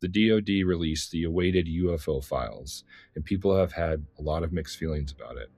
The DOD released the awaited UFO files, and people have had a lot of mixed feelings about it.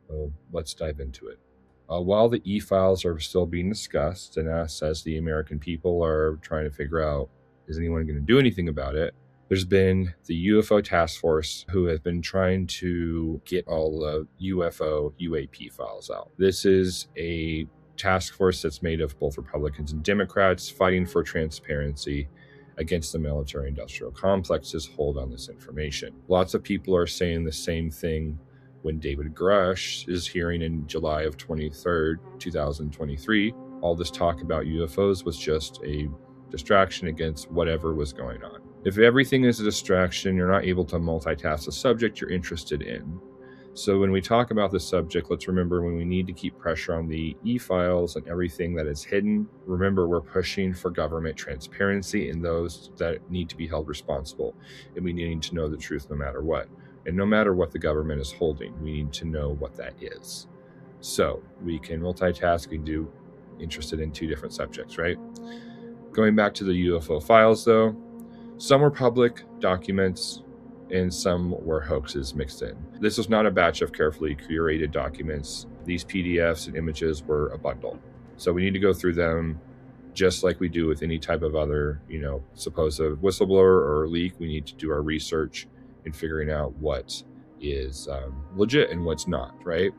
So let's dive into it. While the e-files are still being discussed, and us as the American people are trying to figure out, is anyone going to do anything about it? There's been the UFO task force who has been trying to get all the UFO UAP files out. This is a task force that's made of both Republicans and Democrats fighting for transparency against the military-industrial complex's hold on this information. Lots of people are saying the same thing when David Grush's hearing in July of 23rd, 2023. All this talk about UFOs was just a distraction against whatever was going on. If everything is a distraction, you're not able to multitask the subject you're interested in. So when we talk about this subject, let's remember when we need to keep pressure on the e-files and everything that is hidden, remember we're pushing for government transparency and those that need to be held responsible. And we need to know the truth no matter what. And no matter what the government is holding, we need to know what that is. So we can multitask and do interested in two different subjects, right? Going back to the UFO files though, some were public documents and some were hoaxes mixed in. This was not a batch of carefully curated documents. These PDFs and images were a bundle. So we need to go through them just like we do with any type of other, supposed whistleblower or leak. We need to do our research in figuring out what is legit and what's not, right?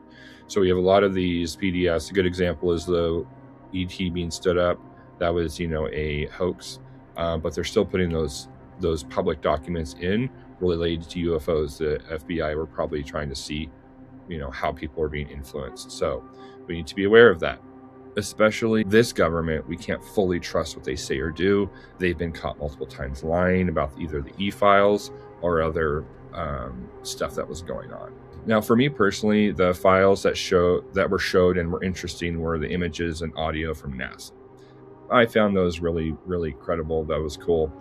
So we have a lot of these PDFs. A good example is the ET being stood up. That was, a hoax, but they're still putting those public documents in related to UFOs. The FBI were probably trying to see, how people are being influenced. So we need to be aware of that. Especially this government, we can't fully trust what they say or do. They've been caught multiple times lying about either the e-files or other stuff that was going on. Now, for me personally, the files that were showed and were interesting were the images and audio from NASA. I found those really, really credible. That was cool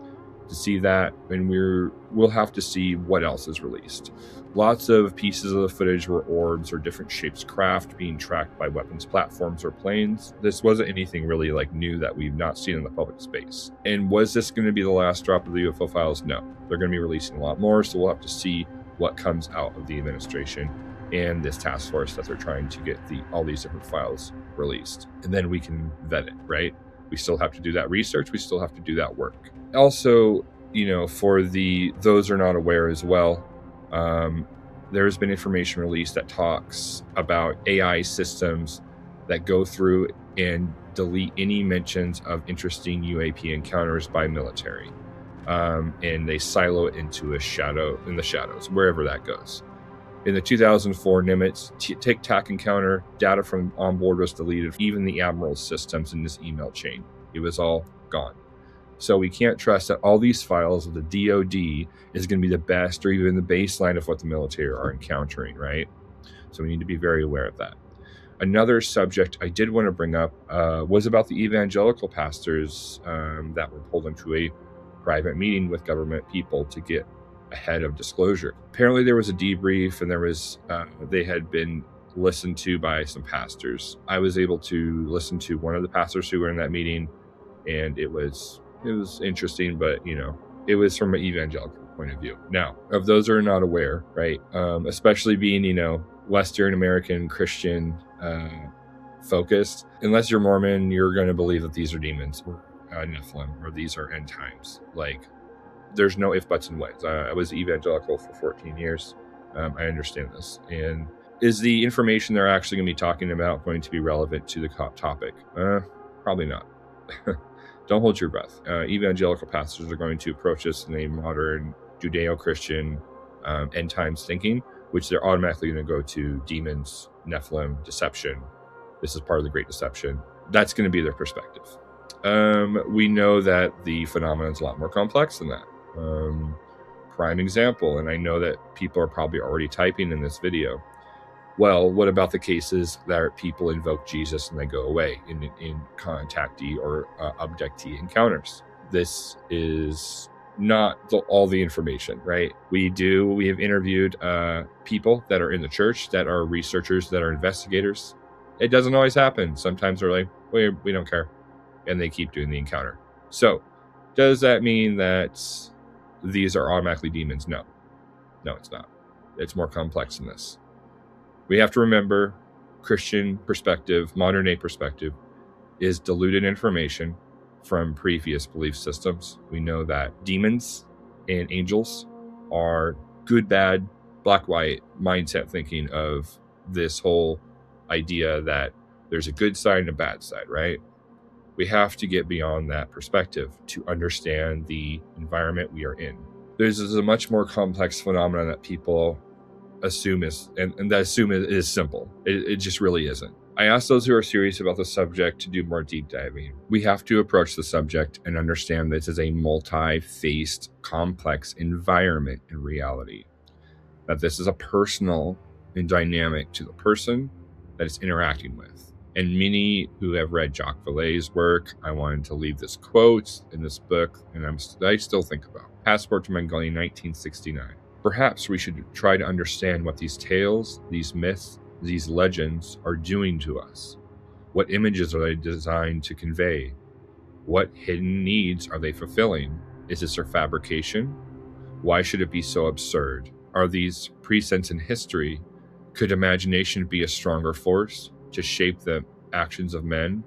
to see that, and we'll have to see what else is released. Lots of pieces of the footage were orbs or different shapes craft being tracked by weapons platforms or planes. This wasn't anything really new that we've not seen in the public space. And was this going to be the last drop of the UFO files? No. They're going to be releasing a lot more, so we'll have to see what comes out of the administration and this task force that they're trying to get all these different files released. And then we can vet it, right? We still have to do that research. We still have to do that work. Also, for those are not aware as well, there's been information released that talks about AI systems that go through and delete any mentions of interesting UAP encounters by military. And they silo it into in the shadows, wherever that goes. In the 2004 Nimitz Tic Tac encounter, data from onboard was deleted, even the Admiral's systems in this email chain. It was all gone. So we can't trust that all these files of the DOD is going to be the best or even the baseline of what the military are encountering, right? So we need to be very aware of that. Another subject I did want to bring up was about the evangelical pastors that were pulled into a private meeting with government people to get ahead of disclosure. Apparently there was a debrief and they had been listened to by some pastors. I was able to listen to one of the pastors who were in that meeting, and it was interesting, but it was from an evangelical point of view. Now, of those who are not aware, right, especially being Western American Christian focused, unless you're Mormon, you're going to believe that these are demons or Nephilim, or these are end times. There's no if, buts, and ways. I was evangelical for 14 years. I understand this. And is the information they're actually going to be talking about going to be relevant to the topic? Probably not. Don't hold your breath. Evangelical pastors are going to approach this in a modern Judeo-Christian end times thinking, which they're automatically going to go to demons, Nephilim, deception. This is part of the Great Deception. That's going to be their perspective. We know that the phenomenon is a lot more complex than that. Prime example, and I know that people are probably already typing in this video. Well, what about the cases that people invoke Jesus and they go away in contactee or abductee encounters? This is not all the information, right? We have interviewed people that are in the church, that are researchers, that are investigators. It doesn't always happen. Sometimes they're like, we don't care. And they keep doing the encounter. So does that mean that these are automatically demons. No, it's not. It's more complex than this. We have to remember Christian perspective, modern day perspective, is diluted information from previous belief systems. We know that demons and angels are good, bad, black, white mindset thinking of this whole idea that there's a good side and a bad side, right? We have to get beyond that perspective to understand the environment we are in. There's a much more complex phenomenon that people assume is, and that assume it is simple. It just really isn't. I ask those who are serious about the subject to do more deep diving. We have to approach the subject and understand this is a multi-faced, complex environment in reality. That this is a personal and dynamic to the person that it's interacting with. And many who have read Jacques Vallée's work, I wanted to leave this quote in this book, and I still think about. Passport to Mongolia, 1969. Perhaps we should try to understand what these tales, these myths, these legends are doing to us. What images are they designed to convey? What hidden needs are they fulfilling? Is this a fabrication? Why should it be so absurd? Are these presents in history? Could imagination be a stronger force to shape the actions of men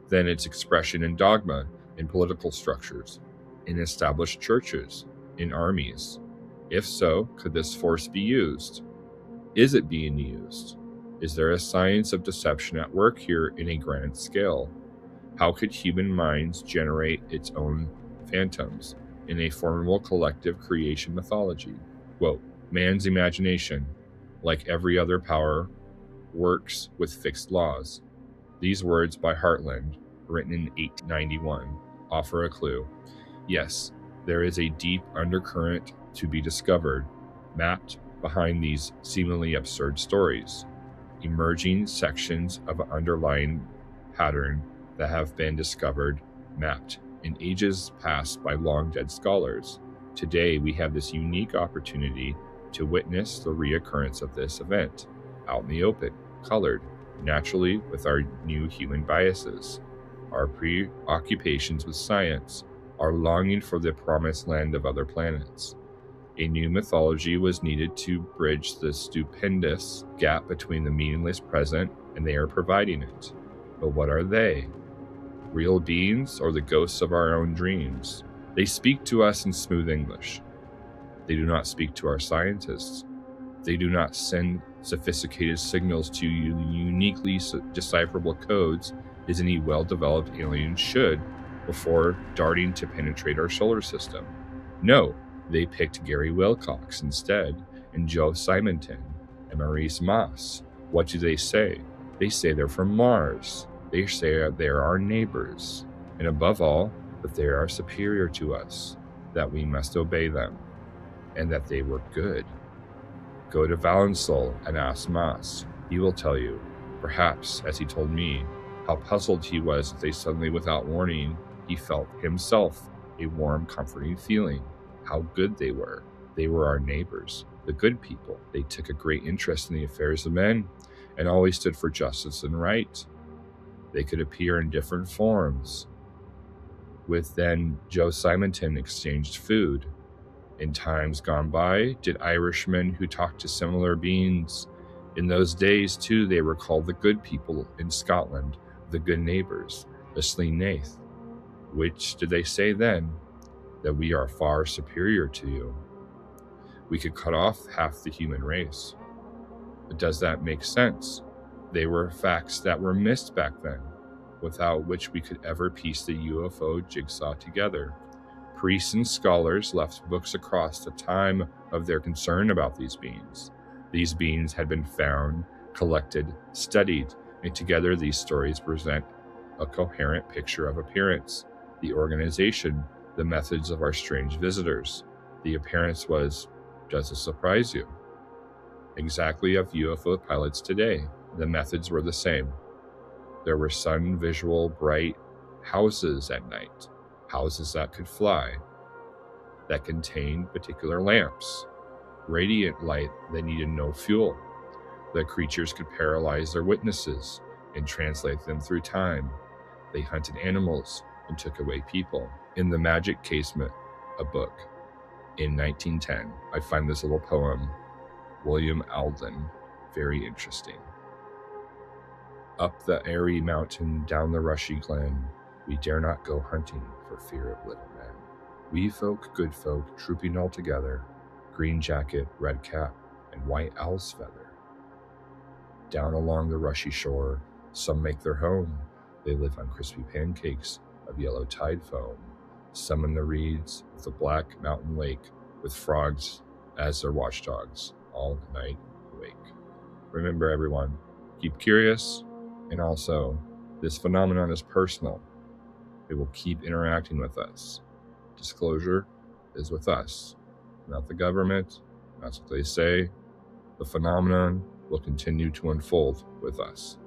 than its expression in dogma, in political structures, in established churches, in armies? If so, could this force be used? Is it being used? Is there a science of deception at work here in a grand scale? How could human minds generate its own phantoms in a formidable collective creation mythology? Quote, man's imagination, like every other power, works with fixed laws. These words by Hartland, written in 1891, offer a clue. Yes, there is a deep undercurrent to be discovered, mapped behind these seemingly absurd stories, emerging sections of an underlying pattern that have been discovered, mapped in ages past by long-dead scholars. Today, we have this unique opportunity to witness the reoccurrence of this event, out in the open, colored, naturally with our new human biases, our preoccupations with science, our longing for the promised land of other planets. A new mythology was needed to bridge the stupendous gap between the meaningless present, and they are providing it. But what are they? Real beings or the ghosts of our own dreams? They speak to us in smooth English. They do not speak to our scientists. They do not send sophisticated signals to uniquely decipherable codes as any well-developed alien should before darting to penetrate our solar system. No, they picked Gary Wilcox instead, and Joe Simonton, and Maurice Moss. What do they say? They say they're from Mars. They say they're our neighbors, and above all, that they are superior to us, that we must obey them, and that they were good. Go to Valensol and ask Moss. He will tell you, perhaps, as he told me, how puzzled he was that they suddenly, without warning, he felt himself a warm, comforting feeling. How good they were. They were our neighbors, the good people. They took a great interest in the affairs of men and always stood for justice and right. They could appear in different forms. With then Joe Simonton exchanged food. In times gone by, did Irishmen who talked to similar beings. In those days, too, they were called the good people in Scotland, the good neighbors, the Slí Nath. Which did they say then? That we are far superior to you. We could cut off half the human race. But does that make sense? They were facts that were missed back then, without which we could ever piece the UFO jigsaw together. Priests and scholars left books across the time of their concern about these beings. These beings had been found, collected, studied, and together these stories present a coherent picture of appearance, the organization, the methods of our strange visitors. The appearance was, does it surprise you? Exactly of UFO pilots today. The methods were the same. There were sun visual bright houses at night, houses that could fly, that contained particular lamps, radiant light that needed no fuel. The creatures could paralyze their witnesses and translate them through time. They hunted animals and took away people. In the Magic Casement, a book, In 1910, I find this little poem, William Alden, very interesting. Up the airy mountain, down the rushy glen, we dare not go hunting for fear of little men. We folk, good folk, trooping all together, green jacket, red cap, and white owl's feather. Down along the rushy shore, some make their home. They live on crispy pancakes of yellow tide foam. Some in the reeds of the black mountain lake, with frogs as their watchdogs, all night awake. Remember, everyone, keep curious, and also, this phenomenon is personal. It will keep interacting with us. Disclosure is with us, not the government. That's what they say. The phenomenon will continue to unfold with us.